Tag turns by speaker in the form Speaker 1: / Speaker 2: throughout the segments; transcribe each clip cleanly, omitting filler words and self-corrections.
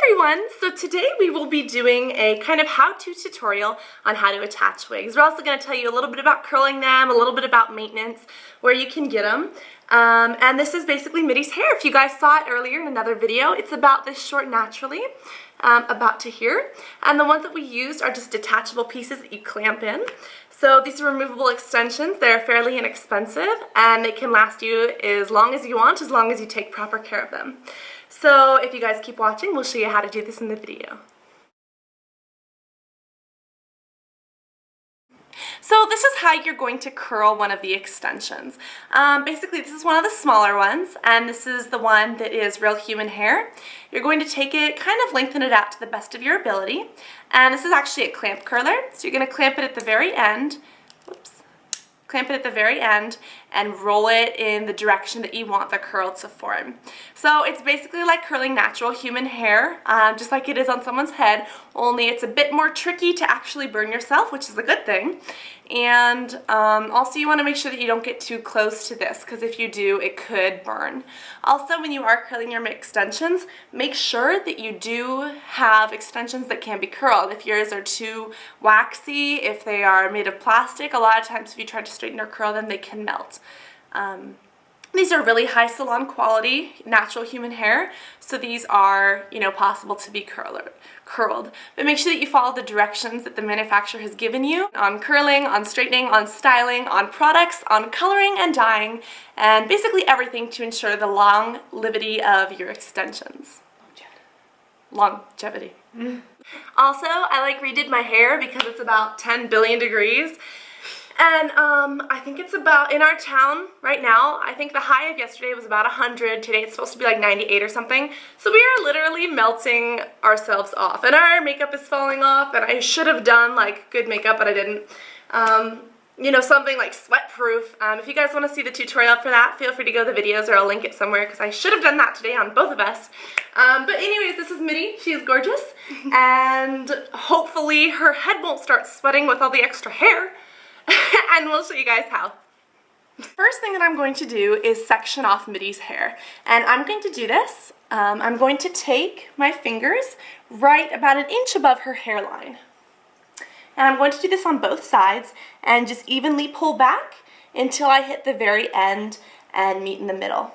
Speaker 1: everyone! So today we will be doing a kind of how-to tutorial on how to attach wigs. We're also going to tell you a little bit about curling them, a little bit about maintenance, where you can get them. And this is basically Middy's hair. If you guys saw it earlier in another video, it's about this short naturally, about to here. And the ones that we used are just detachable pieces that you clamp in. So these are removable extensions. They're fairly inexpensive and they can last you as long as you want, as long as you take proper care of them. So if you guys keep watching, we'll show you how to do this in the video. So this is how you're going to curl one of the extensions. Basically, this is one of the smaller ones, and this is the one that is real human hair. You're going to take it, kind of lengthen it out to the best of your ability, and this is actually a clamp curler. So you're going to clamp it at the very end. Whoops. Clamp it at the very end and roll it in the direction that you want the curl to form. So it's basically like curling natural human hair, just like it is on someone's head, only it's a bit more tricky to actually burn yourself, which is a good thing. And also you want to make sure that you don't get too close to this, because if you do, it could burn. Also, when you are curling your extensions, make sure that you do have extensions that can be curled. If yours are too waxy, if they are made of plastic, a lot of times if you try to straighten or curl them, they can melt. These are really high salon quality, natural human hair, so these are, possible to be curled. But make sure that you follow the directions that the manufacturer has given you on curling, on straightening, on styling, on products, on coloring and dyeing, and basically everything to ensure the longevity of your extensions. Longevity. Also, I redid my hair because it's about 10 billion degrees. And I think it's about, in our town right now, I think the high of yesterday was about 100. Today it's supposed to be like 98 or something. So we are literally melting ourselves off. And our makeup is falling off, and I should have done good makeup, but I didn't. Something like Sweatproof. If you guys want to see the tutorial for that, feel free to go to the videos, or I'll link it somewhere, because I should have done that today on both of us. But anyways, this is Middy. She's gorgeous. And hopefully her head won't start sweating with all the extra hair. And we'll show you guys how. First thing that I'm going to do is section off Middy's hair. And I'm going to do this. I'm going to take my fingers right about 1 inch above her hairline. And I'm going to do this on both sides and just evenly pull back until I hit the very end and meet in the middle.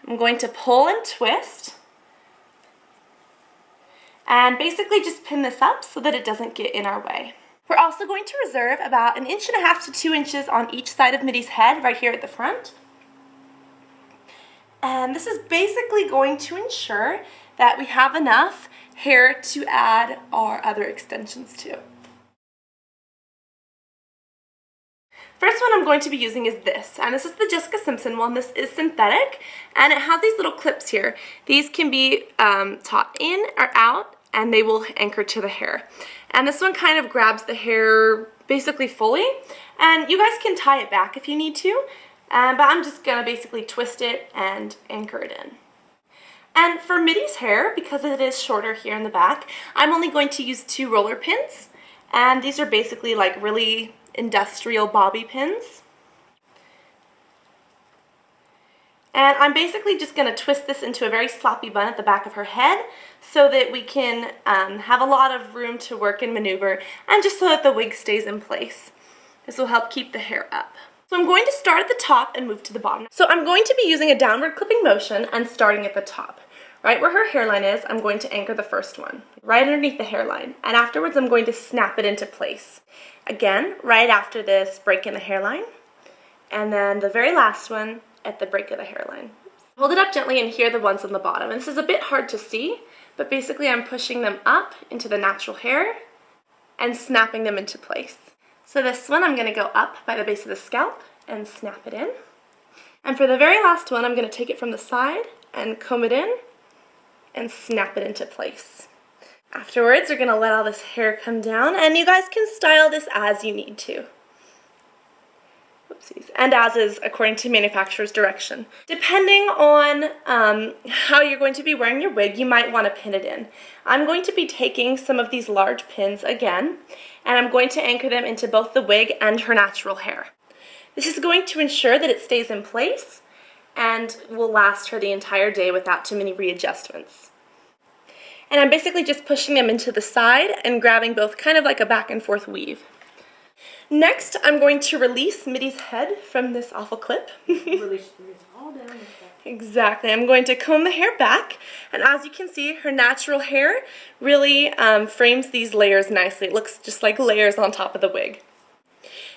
Speaker 1: I'm going to pull and twist. And basically just pin this up so that it doesn't get in our way. We're also going to reserve about 1.5 inches to 2 inches on each side of Middy's head, right here at the front. And this is basically going to ensure that we have enough hair to add our other extensions to. First one I'm going to be using is this, and this is the Jessica Simpson one. This is synthetic, and it has these little clips here. These can be taut in or out, and they will anchor to the hair. And this one kind of grabs the hair basically fully, and you guys can tie it back if you need to, but I'm just going to basically twist it and anchor it in. And for Middy's hair, because it is shorter here in the back, I'm only going to use 2 roller pins, and these are basically really industrial bobby pins. And I'm basically just going to twist this into a very sloppy bun at the back of her head so that we can have a lot of room to work and maneuver, and just so that the wig stays in place. This will help keep the hair up. So I'm going to start at the top and move to the bottom. So I'm going to be using a downward clipping motion and starting at the top. Right where her hairline is, I'm going to anchor the first one, right underneath the hairline. And afterwards, I'm going to snap it into place. Again, right after this break in the hairline. And then the very last one at the break of the hairline. Hold it up gently and hear the ones on the bottom. And this is a bit hard to see, but basically I'm pushing them up into the natural hair and snapping them into place. So this one I'm going to go up by the base of the scalp and snap it in. And for the very last one, I'm going to take it from the side and comb it in and snap it into place. Afterwards, we're going to let all this hair come down, and you guys can style this as you need to. Oopsies. And as is according to manufacturer's direction. Depending on how you're going to be wearing your wig, you might want to pin it in. I'm going to be taking some of these large pins again, and I'm going to anchor them into both the wig and her natural hair. This is going to ensure that it stays in place and will last her the entire day without too many readjustments. And I'm basically just pushing them into the side and grabbing both, kind of like a back and forth weave. Next, I'm going to release Middy's head from this awful clip.
Speaker 2: Release it all down.
Speaker 1: Exactly. I'm going to comb the hair back, and as you can see, her natural hair really frames these layers nicely. It looks just like layers on top of the wig.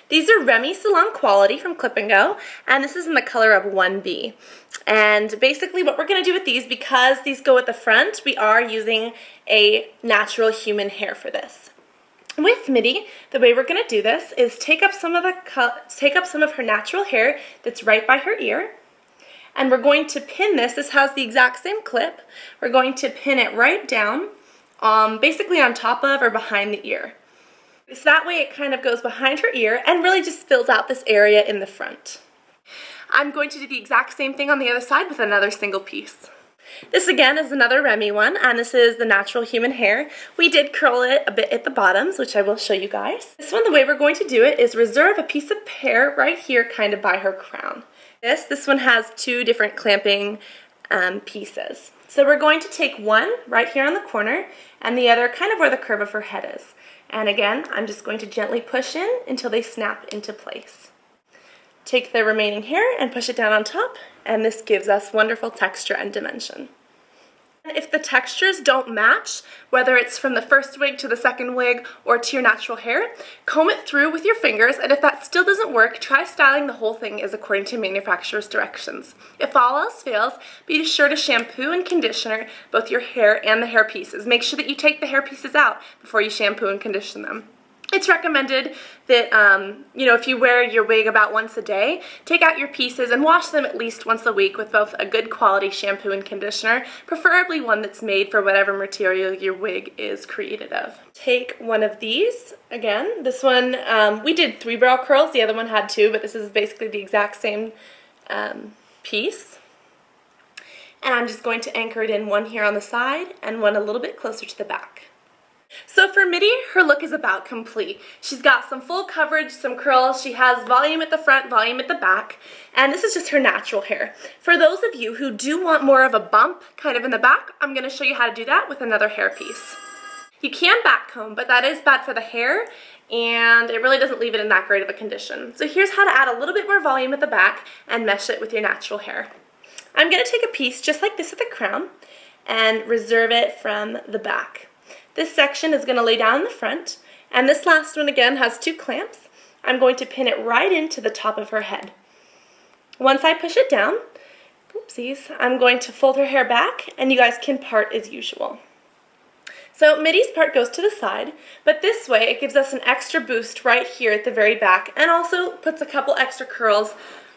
Speaker 1: These are Remy Salon Quality from Clip & Go, and this is in the color of 1B. And basically what we're going to do with these, because these go at the front, we are using a natural human hair for this. With Middy, the way we're going to do this is take up some of her natural hair that's right by her ear, and we're going to pin this. This has the exact same clip. We're going to pin it right down, basically on top of or behind the ear. So that way it kind of goes behind her ear and really just fills out this area in the front. I'm going to do the exact same thing on the other side with another single piece. This again is another Remy one, and this is the natural human hair. We did curl it a bit at the bottoms, which I will show you guys. This one, the way we're going to do it is reserve a piece of hair right here kind of by her crown. This one has two different clamping pieces. So we're going to take one right here on the corner and the other kind of where the curve of her head is. And again, I'm just going to gently push in until they snap into place. Take the remaining hair and push it down on top, and this gives us wonderful texture and dimension. If the textures don't match, whether it's from the first wig to the second wig or to your natural hair, comb it through with your fingers, and if that still doesn't work, try styling the whole thing as according to manufacturer's directions. If all else fails, be sure to shampoo and conditioner both your hair and the hair pieces. Make sure that you take the hair pieces out before you shampoo and condition them. It's recommended that, if you wear your wig about once a day, take out your pieces and wash them at least once a week with both a good quality shampoo and conditioner, preferably one that's made for whatever material your wig is created of. Take one of these. Again, this one, we did 3 brow curls, the other one had 2, but this is basically the exact same piece. And I'm just going to anchor it in, one here on the side and one a little bit closer to the back. So for Middy, her look is about complete. She's got some full coverage, some curls, she has volume at the front, volume at the back, and this is just her natural hair. For those of you who do want more of a bump kind of in the back, I'm going to show you how to do that with another hair piece. You can back comb, but that is bad for the hair, and it really doesn't leave it in that great of a condition. So here's how to add a little bit more volume at the back and mesh it with your natural hair. I'm going to take a piece just like this at the crown and reserve it from the back. This section is going to lay down in the front, and this last one again has 2 clamps. I'm going to pin it right into the top of her head. Once I push it down, oopsies, I'm going to fold her hair back, and you guys can part as usual. So Middy's part goes to the side, but this way it gives us an extra boost right here at the very back, and also puts a couple extra curls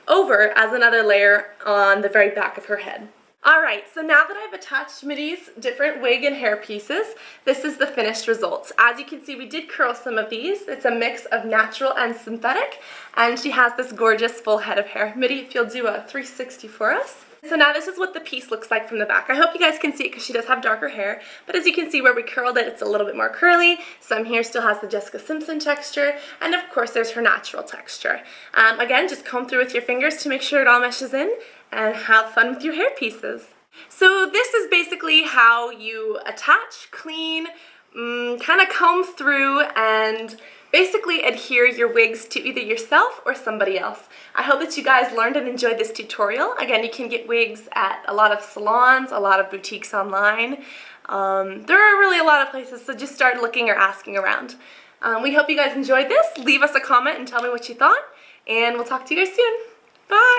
Speaker 1: over as another layer on the very back of her head. Alright, so now that I've attached Middy's different wig and hair pieces, this is the finished results. As you can see, we did curl some of these. It's a mix of natural and synthetic, and she has this gorgeous full head of hair. Middy, if you'll do a 360 for us. So now this is what the piece looks like from the back. I hope you guys can see it because she does have darker hair, but as you can see where we curled it, it's a little bit more curly. Some here still has the Jessica Simpson texture, and of course there's her natural texture. Again, just comb through with your fingers to make sure it all meshes in, and have fun with your hair pieces. So this is basically how you attach, clean, kind of comb through, and basically adhere your wigs to either yourself or somebody else. I hope that you guys learned and enjoyed this tutorial. Again, you can get wigs at a lot of salons, a lot of boutiques online. There are really a lot of places, so just start looking or asking around. We hope you guys enjoyed this. Leave us a comment and tell me what you thought, and we'll talk to you guys soon. Bye!